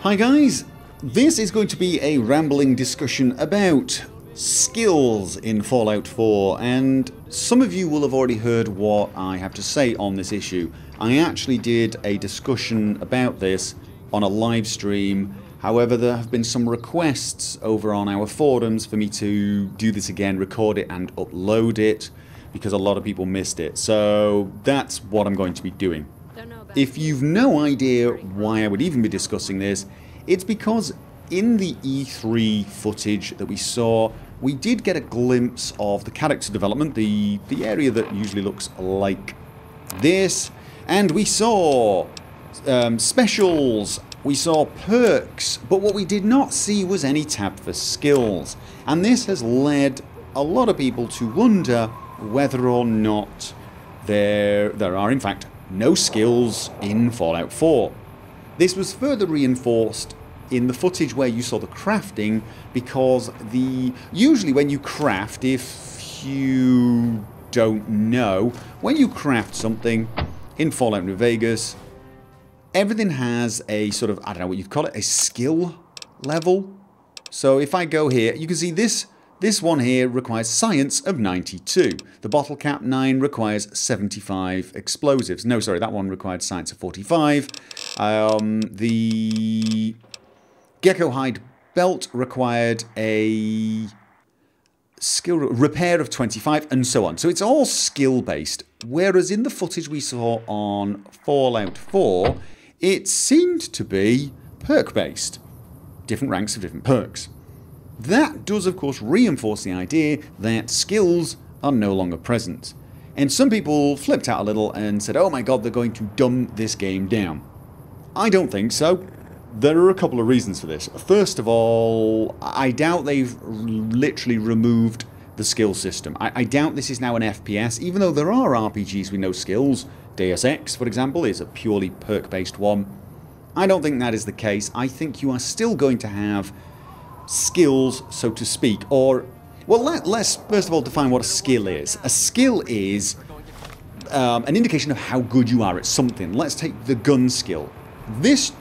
Hi guys, this is going to be a rambling discussion about skills in Fallout 4, and some of you will have already heard what I have to say on this issue. I actually did a discussion about this on a live stream, however there have been some requests over on our forums for me to do this again, record it and upload it, because a lot of people missed it, so that's what I'm going to be doing. If you've no idea why I would even be discussing this, it's because in the E3 footage that we saw, we did get a glimpse of the character development, the area that usually looks like this, and we saw specials, we saw perks, but what we did not see was any tab for skills. And this has led a lot of people to wonder whether or not there are in fact no skills in Fallout 4. This was further reinforced in the footage where you saw the crafting, because usually when you craft, if you don't know, when you craft something in Fallout New Vegas, everything has a sort of, I don't know what you'd call it, a skill level. So if I go here, you can see this one here requires science of 92. The bottle cap 9 requires 75 explosives. No, sorry, that one required science of 45. The gecko hide belt required a skill repair of 25, and so on. So it's all skill based. Whereas in the footage we saw on Fallout 4, it seemed to be perk based. Different ranks of different perks. That does, of course, reinforce the idea that skills are no longer present. And some people flipped out a little and said, oh my god, they're going to dumb this game down. I don't think so. There are a couple of reasons for this. First of all, I doubt they've literally removed the skill system. I doubt this is now an FPS, even though there are RPGs with no skills. Deus Ex, for example, is a purely perk-based one. I don't think that is the case. I think you are still going to have skills, so to speak, or, well, let's first of all define what a skill is. A skill is an indication of how good you are at something. Let's take the gun skill. This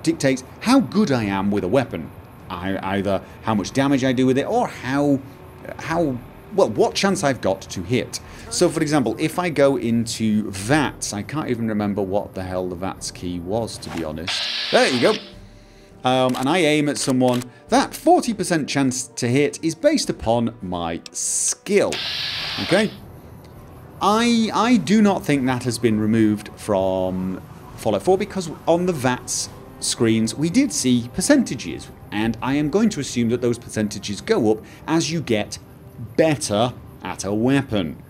dictates how good I am with a weapon. Either how much damage I do with it, or what chance I've got to hit. So for example, if I go into VATS, I can't even remember what the hell the VATS key was, to be honest. There you go. And I aim at someone, that 40% chance to hit is based upon my skill. Okay? I do not think that has been removed from Fallout 4, because on the VATS screens we did see percentages, and I am going to assume that those percentages go up as you get better at a weapon.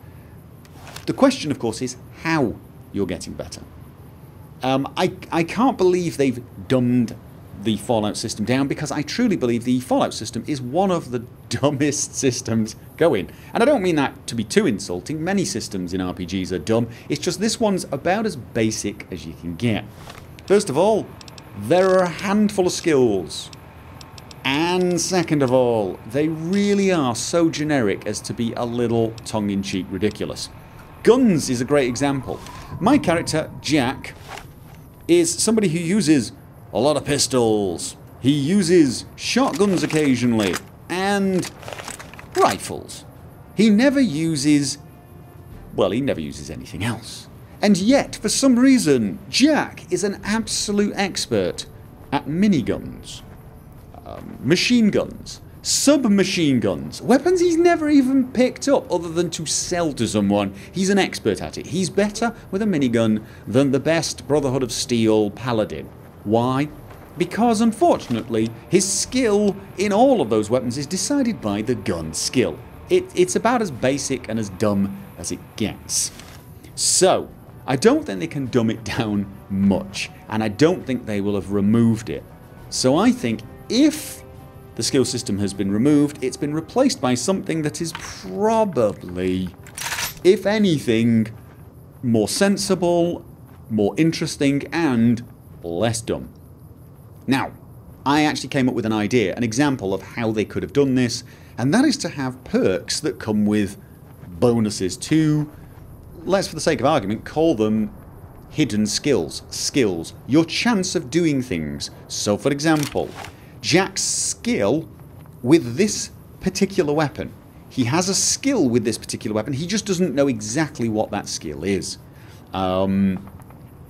The question, of course, is how you're getting better. I can't believe they've dumbed the Fallout system down, because I truly believe the Fallout system is one of the dumbest systems going. And I don't mean that to be too insulting. Many systems in RPGs are dumb. It's just this one's about as basic as you can get. First of all, there are a handful of skills. And second of all, they really are so generic as to be a little tongue-in-cheek ridiculous. Guns is a great example. My character, Jack, is somebody who uses a lot of pistols. He uses shotguns occasionally, and rifles. He never uses anything else. And yet, for some reason, Jack is an absolute expert at miniguns, machine guns, submachine guns, weapons he's never even picked up other than to sell to someone. He's an expert at it. He's better with a minigun than the best Brotherhood of Steel paladin. Why? Because, unfortunately, his skill in all of those weapons is decided by the gun skill. It's about as basic and as dumb as it gets. So, I don't think they can dumb it down much, and I don't think they will have removed it. So I think if the skill system has been removed, it's been replaced by something that is probably, if anything, more sensible, more interesting, and less dumb. Now, I actually came up with an idea, an example of how they could have done this, and that is to have perks that come with bonuses to, let's for the sake of argument call them hidden skills. Skills. Your chance of doing things. So for example, Jack's skill with this particular weapon. He has a skill with this particular weapon. He just doesn't know exactly what that skill is.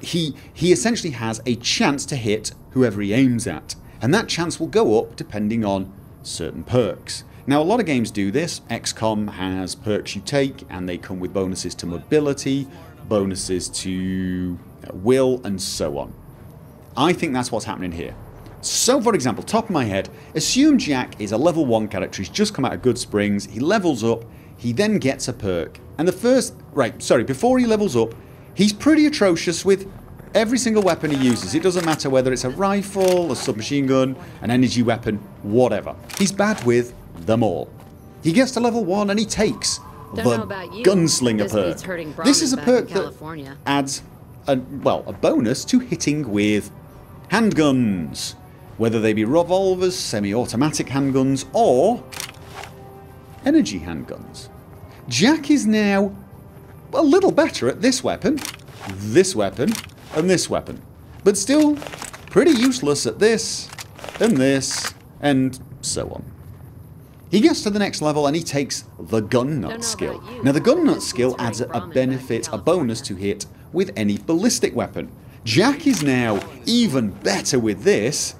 He essentially has a chance to hit whoever he aims at. And that chance will go up depending on certain perks. Now a lot of games do this. XCOM has perks you take and they come with bonuses to mobility, bonuses to will, and so on. I think that's what's happening here. So for example, top of my head, assume Jack is a level 1 character, he's just come out of Good Springs, he levels up, he then gets a perk. And before he levels up, he's pretty atrocious with every single weapon he uses. It doesn't matter whether it's a rifle, a submachine gun, an energy weapon, whatever. He's bad with them all. He gets to level 1 and he takes the Gunslinger perk. This is a perk that adds a bonus to hitting with handguns. Whether they be revolvers, semi-automatic handguns, or energy handguns. Jack is now a little better at this weapon, and this weapon, but still pretty useless at this, and so on. He gets to the next level and he takes the gun nut skill. Now the gun nut skill adds a bonus to hit with any ballistic weapon. Jack is now even better with this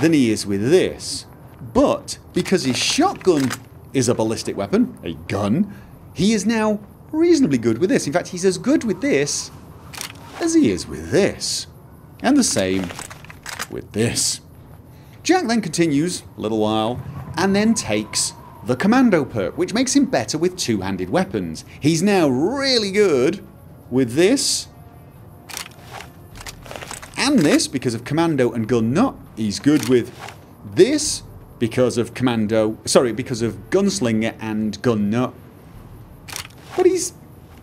than he is with this. But because his shotgun is a ballistic weapon, a gun, he is now reasonably good with this. In fact, he's as good with this as he is with this. And the same with this. Jack then continues a little while and then takes the commando perk, which makes him better with two-handed weapons. He's now really good with this and this because of commando and gun nut. He's good with this because of gunslinger and gun nut. But he's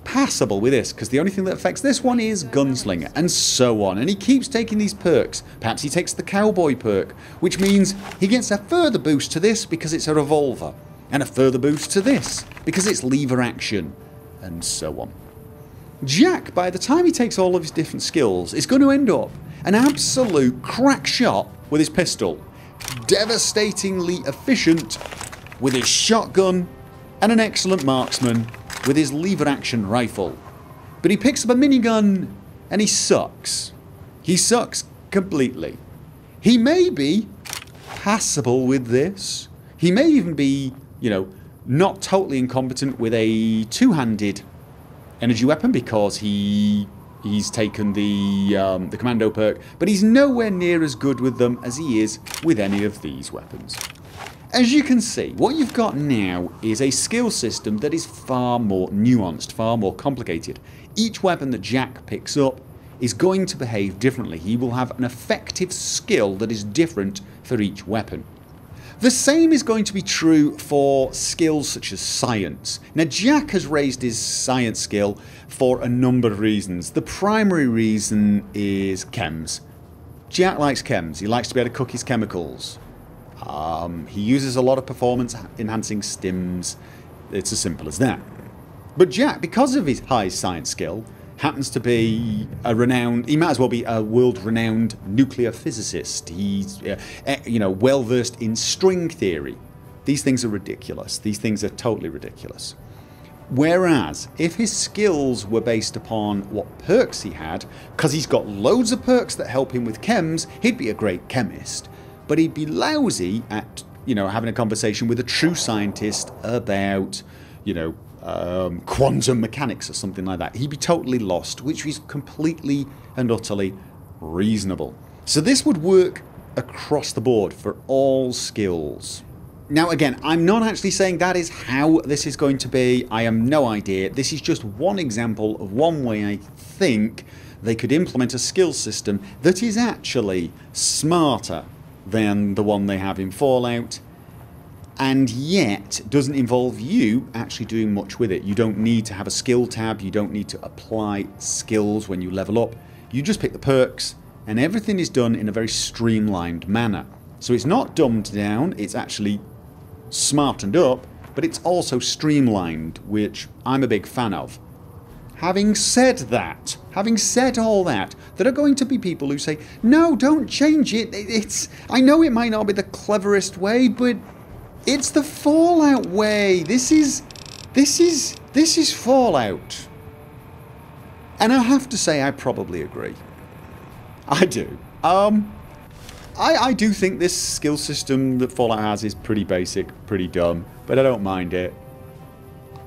passable with this because the only thing that affects this one is gunslinger, and so on. And he keeps taking these perks. Perhaps he takes the cowboy perk, which means he gets a further boost to this because it's a revolver, and a further boost to this because it's lever action, and so on. Jack, by the time he takes all of his different skills, is going to end up an absolute crack shot with his pistol, devastatingly efficient with his shotgun, and an excellent marksman with his lever action rifle. But he picks up a minigun and he sucks. He sucks completely. He may be passable with this. He may even be, not totally incompetent with a two-handed energy weapon because he's taken the commando perk, but he's nowhere near as good with them as he is with any of these weapons. As you can see, what you've got now is a skill system that is far more nuanced, far more complicated. Each weapon that Jack picks up is going to behave differently. He will have an effective skill that is different for each weapon. The same is going to be true for skills such as science. Now Jack has raised his science skill for a number of reasons. The primary reason is chems. Jack likes chems. He likes to be able to cook his chemicals. He uses a lot of performance enhancing stims. It's as simple as that. But Jack, because of his high science skill, happens to be he might as well be a world-renowned nuclear physicist. He's well versed in string theory. These things are ridiculous. These things are totally ridiculous. Whereas if his skills were based upon what perks he had, because he's got loads of perks that help him with chems, he'd be a great chemist. But he'd be lousy at, having a conversation with a true scientist about, quantum mechanics or something like that. He'd be totally lost, which is completely and utterly reasonable. So this would work across the board for all skills. Now again, I'm not actually saying that is how this is going to be. I have no idea. This is just one example of one way I think they could implement a skill system that is actually smarter than the one they have in Fallout, and yet doesn't involve you actually doing much with it. You don't need to have a skill tab, you don't need to apply skills when you level up. You just pick the perks and everything is done in a very streamlined manner. So it's not dumbed down, it's actually smartened up, but it's also streamlined, which I'm a big fan of. having said that, having said all that, there are going to be people who say, no, don't change it. I know it might not be the cleverest way, but it's the Fallout way. This is Fallout. And I have to say, I probably agree. I do. I do think this skill system that Fallout has is pretty basic, pretty dumb, but I don't mind it.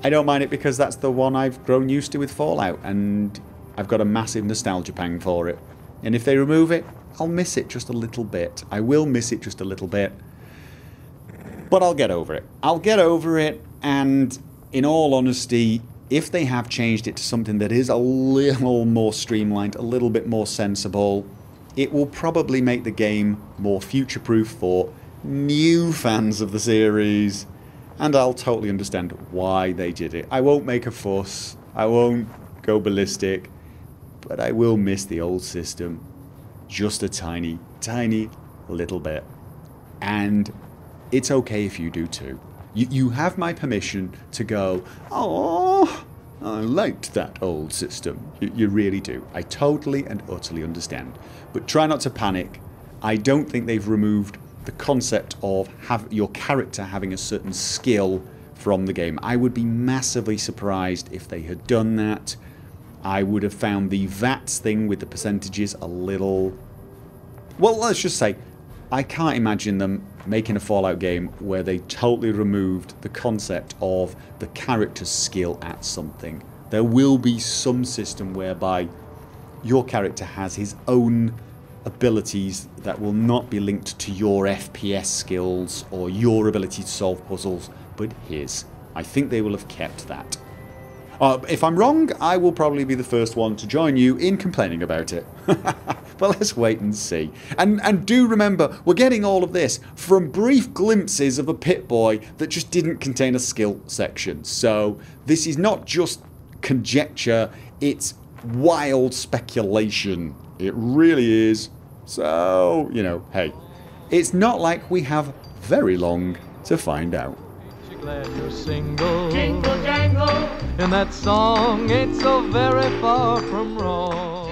I don't mind it because that's the one I've grown used to with Fallout, and I've got a massive nostalgia pang for it. And if they remove it, I'll miss it just a little bit. I will miss it just a little bit. But I'll get over it. I'll get over it, and in all honesty, if they have changed it to something that is a little more streamlined, a little bit more sensible, it will probably make the game more future-proof for new fans of the series. And I'll totally understand why they did it. I won't make a fuss. I won't go ballistic. But I will miss the old system. Just a tiny, tiny little bit. And it's okay if you do too. You have my permission to go, oh, I liked that old system. You really do. I totally and utterly understand. But try not to panic. I don't think they've removed the concept of your character having a certain skill from the game. I would be massively surprised if they had done that. I would have found the VATS thing with the percentages a little... Well, let's just say, I can't imagine them making a Fallout game where they totally removed the concept of the character's skill at something. There will be some system whereby your character has his own abilities that will not be linked to your FPS skills or your ability to solve puzzles, but his. I think they will have kept that. If I'm wrong, I will probably be the first one to join you in complaining about it. But let's wait and see. And do remember, we're getting all of this from brief glimpses of a Pip-Boy that just didn't contain a skill section. So this is not just conjecture, it's wild speculation. It really is. So, you know, hey, it's not like we have very long to find out. Glad you're single. Jingle jangle. And that song ain't so very far from wrong.